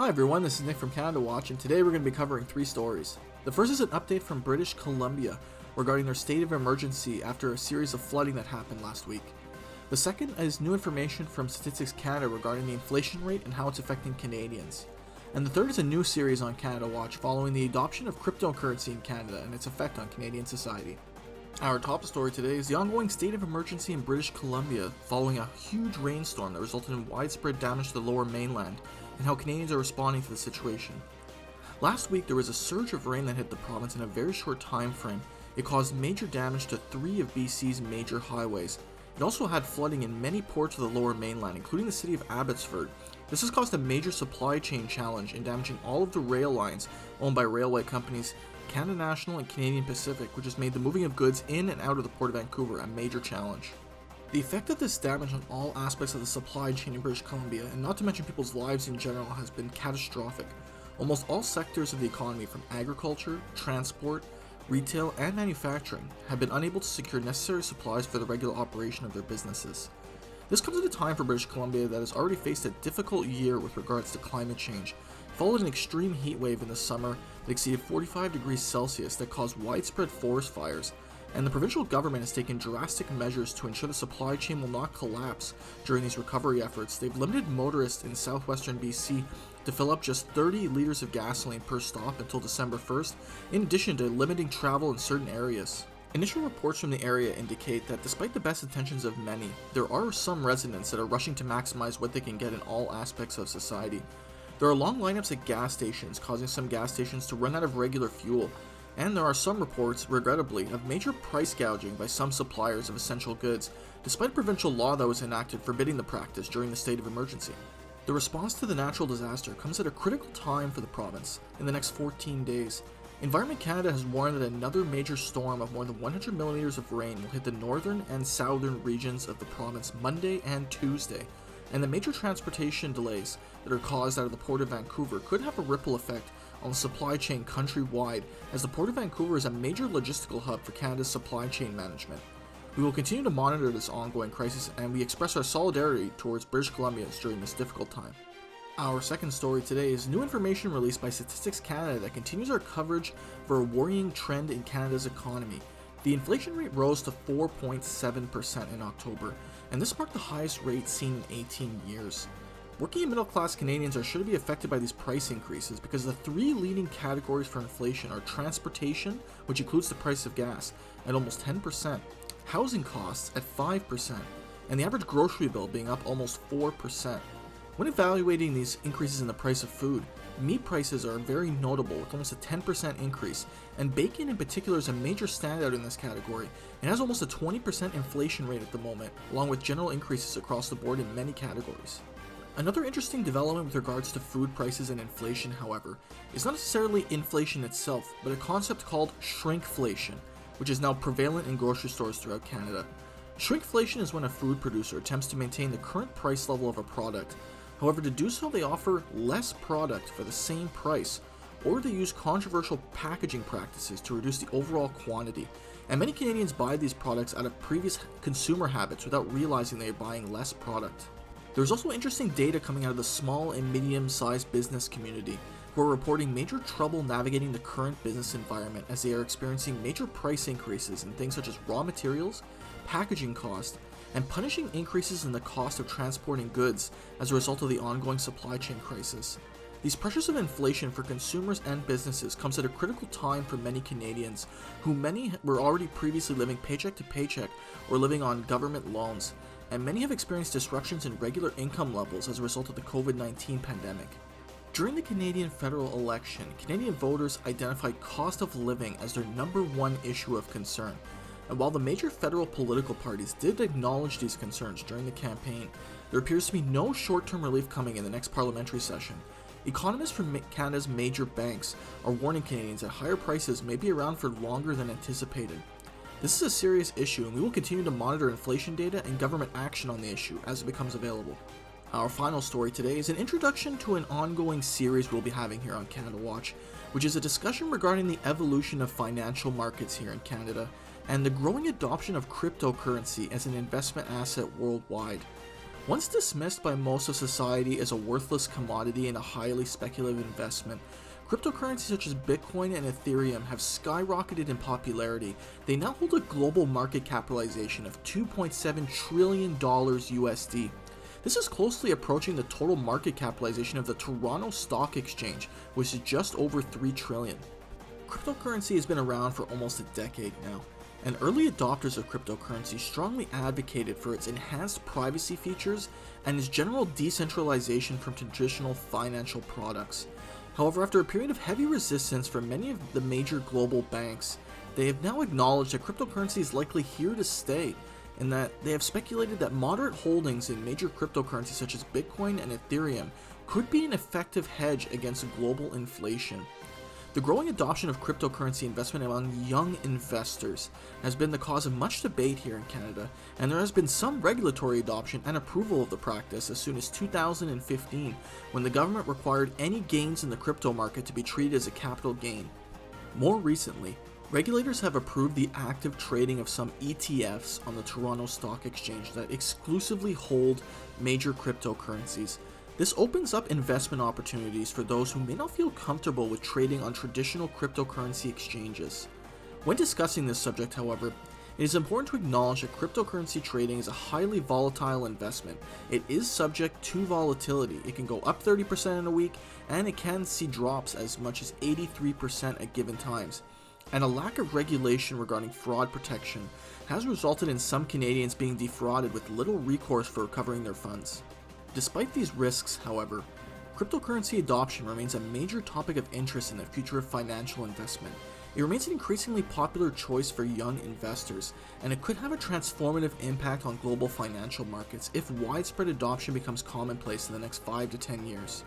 Hi everyone, this is Nick from Canada Watch, and today we're going to be covering three stories. The first is an update from British Columbia regarding their state of emergency after a series of flooding that happened last week. The second is new information from Statistics Canada regarding the inflation rate and how it's affecting Canadians. And the third is a new series on Canada Watch following the adoption of cryptocurrency in Canada and its effect on Canadian society. Our top story today is the ongoing state of emergency in British Columbia following a huge rainstorm that resulted in widespread damage to the lower mainland and how Canadians are responding to the situation. Last week there was a surge of rain that hit the province in a very short time frame. It caused major damage to 3 of BC's major highways. It also had flooding in many ports of the lower mainland, including the city of Abbotsford. This has caused a major supply chain challenge in damaging all of the rail lines owned by railway companies Canada National and Canadian Pacific, which has made the moving of goods in and out of the Port of Vancouver a major challenge. The effect of this damage on all aspects of the supply chain in British Columbia, and not to mention people's lives in general, has been catastrophic. Almost all sectors of the economy, from agriculture, transport, retail, and manufacturing, have been unable to secure necessary supplies for the regular operation of their businesses. This comes at a time for British Columbia that has already faced a difficult year with regards to climate change, followed an extreme heat wave in the summer that exceeded 45 degrees Celsius that caused widespread forest fires, and the provincial government has taken drastic measures to ensure the supply chain will not collapse during these recovery efforts. They've limited motorists in southwestern BC to fill up just 30 liters of gasoline per stop until December 1st, in addition to limiting travel in certain areas. Initial reports from the area indicate that despite the best intentions of many, there are some residents that are rushing to maximize what they can get in all aspects of society. There are long lineups at gas stations, causing some gas stations to run out of regular fuel, and there are some reports, regrettably, of major price gouging by some suppliers of essential goods, despite a provincial law that was enacted forbidding the practice during the state of emergency. The response to the natural disaster comes at a critical time for the province in the next 14 days. Environment Canada has warned that another major storm of more than 100 millimeters of rain will hit the northern and southern regions of the province Monday and Tuesday, and the major transportation delays that are caused out of the Port of Vancouver could have a ripple effect on the supply chain countrywide, as the Port of Vancouver is a major logistical hub for Canada's supply chain management. We will continue to monitor this ongoing crisis, and we express our solidarity towards British Columbians during this difficult time. Our second story today is new information released by Statistics Canada that continues our coverage for a worrying trend in Canada's economy. The inflation rate rose to 4.7% in October, and this marked the highest rate seen in 18 years. Working and middle-class Canadians are sure to be affected by these price increases because the three leading categories for inflation are transportation, which includes the price of gas, at almost 10%, housing costs at 5%, and the average grocery bill being up almost 4%. When evaluating these increases in the price of food, meat prices are very notable with almost a 10% increase, and bacon in particular is a major standout in this category and has almost a 20% inflation rate at the moment, along with general increases across the board in many categories. Another interesting development with regards to food prices and inflation, however, is not necessarily inflation itself, but a concept called shrinkflation, which is now prevalent in grocery stores throughout Canada. Shrinkflation is when a food producer attempts to maintain the current price level of a product. However, to do so, they offer less product for the same price, or they use controversial packaging practices to reduce the overall quantity. And many Canadians buy these products out of previous consumer habits without realizing they are buying less product. There's also interesting data coming out of the small and medium-sized business community, who are reporting major trouble navigating the current business environment as they are experiencing major price increases in things such as raw materials, packaging cost, and punishing increases in the cost of transporting goods as a result of the ongoing supply chain crisis. These pressures of inflation for consumers and businesses comes at a critical time for many Canadians, who many were already previously living paycheck to paycheck or living on government loans, and many have experienced disruptions in regular income levels as a result of the COVID-19 pandemic. During the Canadian federal election, Canadian voters identified cost of living as their number one issue of concern. And while the major federal political parties did acknowledge these concerns during the campaign, there appears to be no short-term relief coming in the next parliamentary session. Economists from Canada's major banks are warning Canadians that higher prices may be around for longer than anticipated. This is a serious issue, and we will continue to monitor inflation data and government action on the issue as it becomes available. Our final story today is an introduction to an ongoing series we'll be having here on Canada Watch, which is a discussion regarding the evolution of financial markets here in Canada and the growing adoption of cryptocurrency as an investment asset worldwide. Once dismissed by most of society as a worthless commodity and a highly speculative investment, cryptocurrencies such as Bitcoin and Ethereum have skyrocketed in popularity. They now hold a global market capitalization of $2.7 trillion USD. This is closely approaching the total market capitalization of the Toronto Stock Exchange, which is just over $3 trillion. Cryptocurrency has been around for almost a decade now, and early adopters of cryptocurrency strongly advocated for its enhanced privacy features and its general decentralization from traditional financial products. However, after a period of heavy resistance from many of the major global banks, they have now acknowledged that cryptocurrency is likely here to stay, and that they have speculated that moderate holdings in major cryptocurrencies such as Bitcoin and Ethereum could be an effective hedge against global inflation. The growing adoption of cryptocurrency investment among young investors has been the cause of much debate here in Canada, and there has been some regulatory adoption and approval of the practice as soon as 2015, when the government required any gains in the crypto market to be treated as a capital gain. More recently, regulators have approved the active trading of some ETFs on the Toronto Stock Exchange that exclusively hold major cryptocurrencies. This opens up investment opportunities for those who may not feel comfortable with trading on traditional cryptocurrency exchanges. When discussing this subject, however, it is important to acknowledge that cryptocurrency trading is a highly volatile investment. It is subject to volatility. It can go up 30% in a week, and it can see drops as much as 83% at given times. And a lack of regulation regarding fraud protection has resulted in some Canadians being defrauded with little recourse for recovering their funds. Despite these risks, however, cryptocurrency adoption remains a major topic of interest in the future of financial investment. It remains an increasingly popular choice for young investors, and it could have a transformative impact on global financial markets if widespread adoption becomes commonplace in the next 5 to 10 years.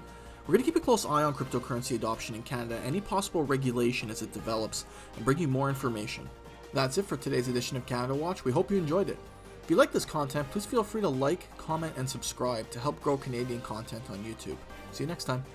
We're going to keep a close eye on cryptocurrency adoption in Canada, any possible regulation as it develops, and bring you more information. That's it for today's edition of Canada Watch. We hope you enjoyed it. If you like this content, please feel free to like, comment, and subscribe to help grow Canadian content on YouTube. See you next time.